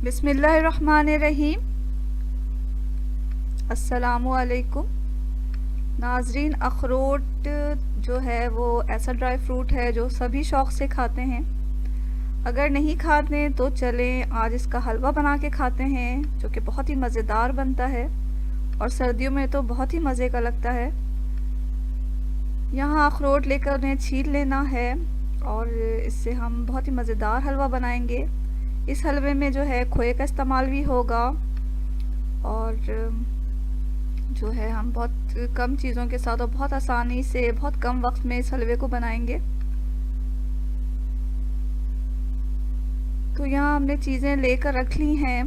बिस्मिल्लाहिर्रहमानिर्रहीम। अस्सलामुअलैकुम नाजरीन। अखरोट जो है वो ऐसा ड्राई फ्रूट है जो सभी शौक़ से खाते हैं। अगर नहीं खाते तो चलें आज इसका हलवा बना के खाते हैं, जो कि बहुत ही मज़ेदार बनता है और सर्दियों में तो बहुत ही मज़े का लगता है। यहाँ अखरोट लेकर उन्हें छील लेना है और इससे हम बहुत ही मज़ेदार हलवा बनाएंगे। इस हलवे में जो है खोए का इस्तेमाल भी होगा और जो है हम बहुत कम चीज़ों के साथ और बहुत आसानी से बहुत कम वक्त में इस हलवे को बनाएंगे। तो यहाँ हमने चीज़ें लेकर रख ली हैं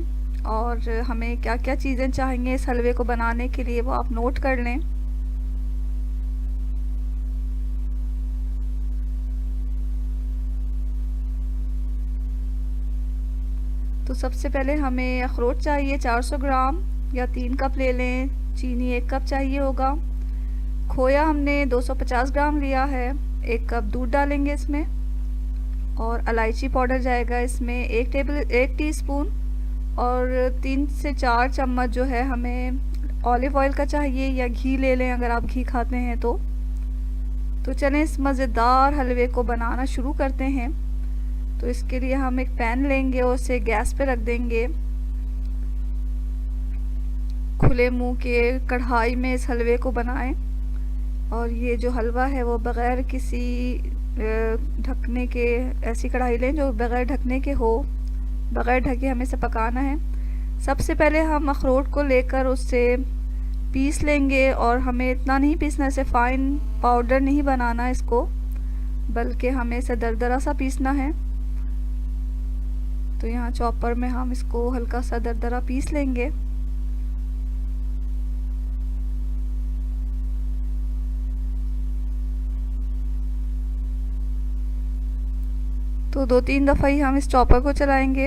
और हमें क्या क्या चीज़ें चाहिए इस हलवे को बनाने के लिए वो आप नोट कर लें। तो सबसे पहले हमें अखरोट चाहिए 400 ग्राम या 3 कप ले लें। चीनी 1 कप चाहिए होगा। खोया हमने 250 ग्राम लिया है। 1 कप दूध डालेंगे इसमें और इलायची पाउडर जाएगा इसमें 1 टीस्पून और 3 से 4 चम्मच जो है हमें ऑलिव ऑयल का चाहिए या घी ले लें अगर आप घी खाते हैं तो। चलें इस मज़ेदार हलवे को बनाना शुरू करते हैं। तो इसके लिए हम एक पैन लेंगे और उसे गैस पे रख देंगे। खुले मुंह के कढ़ाई में इस हलवे को बनाएं और ये जो हलवा है वो बग़ैर किसी ढकने के ऐसी कढ़ाई लें जो बग़ैर ढकने के हो। बग़ैर ढके हमें इसे पकाना है। सबसे पहले हम अखरोट को लेकर उससे पीस लेंगे और हमें इतना नहीं पीसना, इसे फ़ाइन पाउडर नहीं बनाना इसको, बल्कि हमें इसे दरदरा सा पीसना है। तो यहाँ चॉपर में हम इसको हल्का सा दरदरा पीस लेंगे। तो 2-3 दफ़ा ही हम इस चॉपर को चलाएंगे।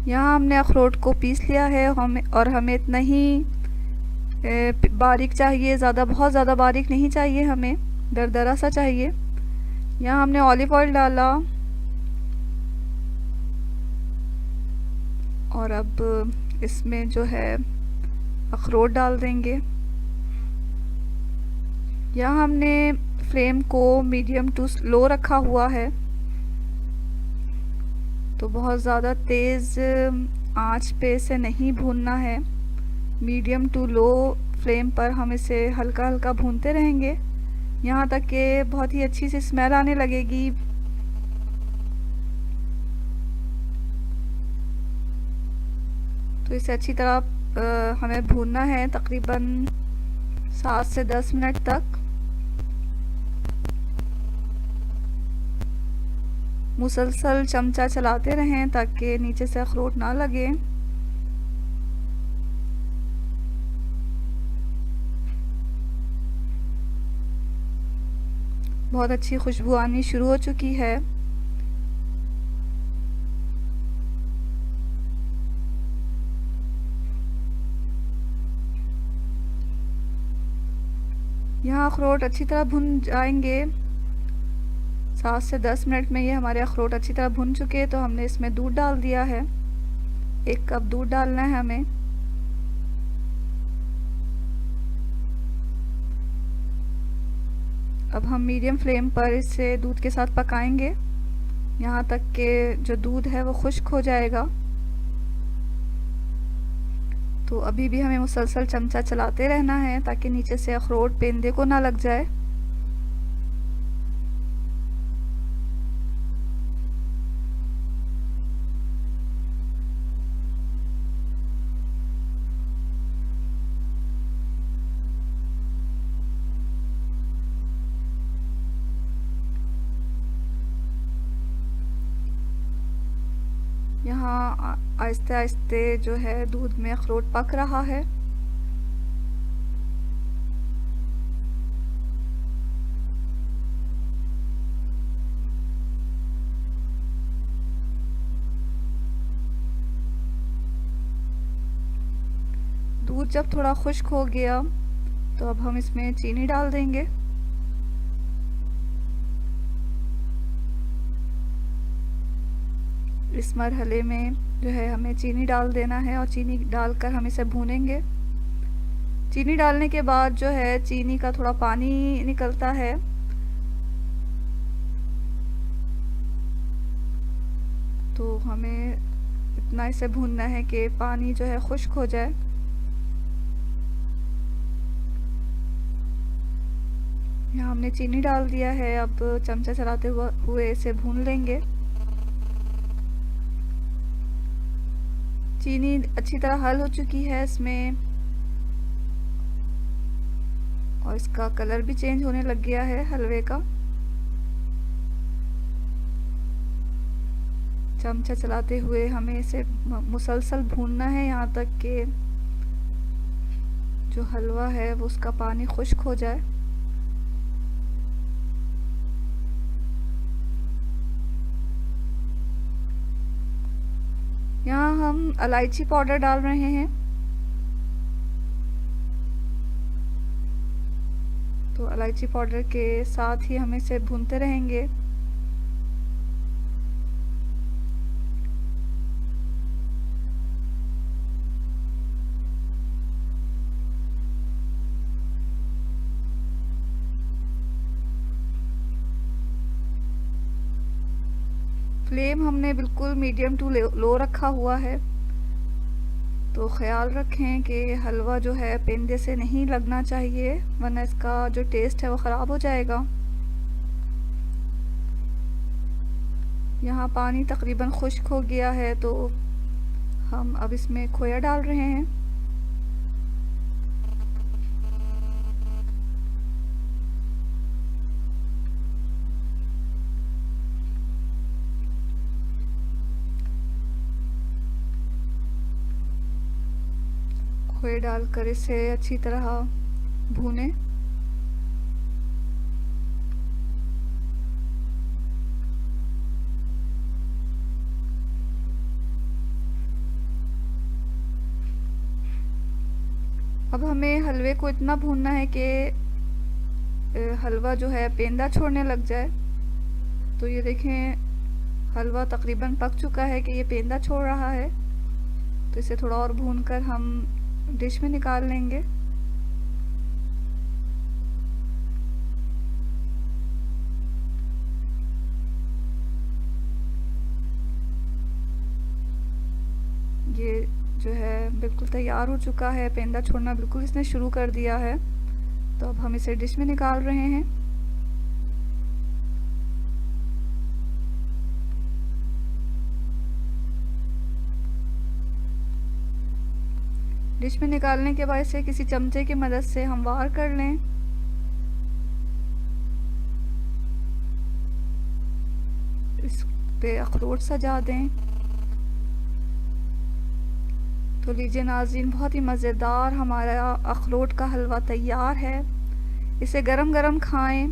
यहाँ हमने अखरोट को पीस लिया है और हमें इतना ही बारीक चाहिए, बहुत ज़्यादा बारीक नहीं चाहिए, हमें दरदरा सा चाहिए। यहाँ हमने ऑलिव ऑयल डाला और अब इसमें जो है अखरोट डाल देंगे। यहाँ हमने फ्लेम को मीडियम टू लो रखा हुआ है, तो बहुत ज़्यादा तेज़ आंच पे इसे नहीं भूनना है। मीडियम टू लो फ्लेम पर हम इसे हल्का हल्का भूनते रहेंगे यहाँ तक कि बहुत ही अच्छी सी स्मेल आने लगेगी। तो इसे अच्छी तरह हमें भूनना है तकरीबन 7 से 10 मिनट तक। मुसलसल चमचा चलाते रहें ताकि नीचे से अखरोट ना लगे। बहुत अच्छी खुशबू आनी शुरू हो चुकी है। यहाँ अखरोट अच्छी तरह भुन जाएंगे। 7 से 10 मिनट में ये हमारे अखरोट अच्छी तरह भुन चुके हैं। तो हमने इसमें दूध डाल दिया है। 1 कप दूध डालना है हमें। अब हम मीडियम फ्लेम पर इसे दूध के साथ पकाएंगे यहाँ तक कि जो दूध है वो खुश्क हो जाएगा। तो अभी भी हमें मुसलसल चमचा चलाते रहना है ताकि नीचे से अखरोट पेंदे को ना लग जाए। यहाँ आहिस्ते आहिस्ते जो है दूध में अखरोट पक रहा है। दूध जब थोड़ा खुश्क हो गया तो अब हम इसमें चीनी डाल देंगे। इस मरहले में जो है हमें चीनी डाल देना है और चीनी डालकर हम इसे भूनेंगे। चीनी डालने के बाद जो है चीनी का थोड़ा पानी निकलता है, तो हमें इतना इसे भूनना है कि पानी जो है खुश्क हो जाए। यहाँ हमने चीनी डाल दिया है, अब चमचा चलाते हुए इसे भून लेंगे। चीनी अच्छी तरह हल हो चुकी है इसमें, और इसका कलर भी चेंज होने लग गया है हलवे का। चमचा चलाते हुए हमें इसे मुसलसल भूनना है यहाँ तक कि जो हलवा है वो उसका पानी खुश्क हो जाए। यहाँ हम इलायची पाउडर डाल रहे हैं, तो इलायची पाउडर के साथ ही हम इसे भूनते रहेंगे। फ्लेम हमने बिल्कुल मीडियम टू लो रखा हुआ है, तो ख्याल रखें कि हलवा जो है पेंदे से नहीं लगना चाहिए, वरना इसका जो टेस्ट है वो ख़राब हो जाएगा। यहाँ पानी तकरीबन खुश्क हो गया है, तो हम अब इसमें खोया डाल रहे हैं। खोए डालकर इसे अच्छी तरह भूनें। अब हमें हलवे को इतना भूनना है कि हलवा जो है पेंदा छोड़ने लग जाए। तो ये देखें हलवा तकरीबन पक चुका है कि ये पेंदा छोड़ रहा है, तो इसे थोड़ा और भूनकर हम डिश में निकाल लेंगे। ये जो है बिल्कुल तैयार हो चुका है, पेंदा छोड़ना बिल्कुल इसने शुरू कर दिया है, तो अब हम इसे डिश में निकाल रहे हैं। डिश में निकालने के बाद इसे किसी चमचे की मदद से हमवार कर लें। इस पे अखरोट सजा दें। तो लीजिए नाज़रीन, बहुत ही मज़ेदार हमारा अखरोट का हलवा तैयार है। इसे गरम गरम खाएं,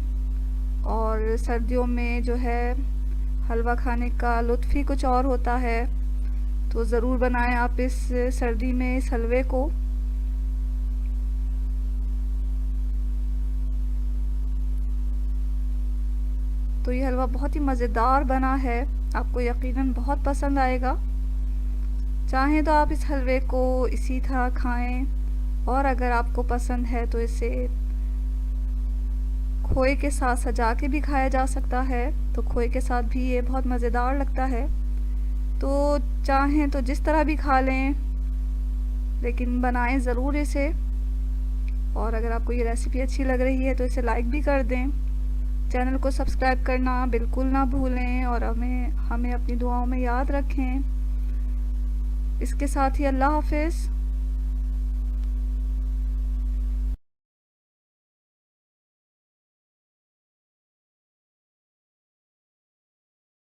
और सर्दियों में जो है हलवा खाने का लुत्फ़ ही कुछ और होता है, तो ज़रूर बनाएं आप इस सर्दी में इस हलवे को। तो ये हलवा बहुत ही मज़ेदार बना है, आपको यकीनन बहुत पसंद आएगा। चाहें तो आप इस हलवे को इसी तरह खाएं, और अगर आपको पसंद है तो इसे खोए के साथ सजा के भी खाया जा सकता है, तो खोए के साथ भी ये बहुत मज़ेदार लगता है। तो चाहें तो जिस तरह भी खा लें, लेकिन बनाएं ज़रूर इसे। और अगर आपको ये रेसिपी अच्छी लग रही है तो इसे लाइक भी कर दें। चैनल को सब्सक्राइब करना बिल्कुल ना भूलें, और हमें अपनी दुआओं में याद रखें। इसके साथ ही अल्लाह हाफ़िज़।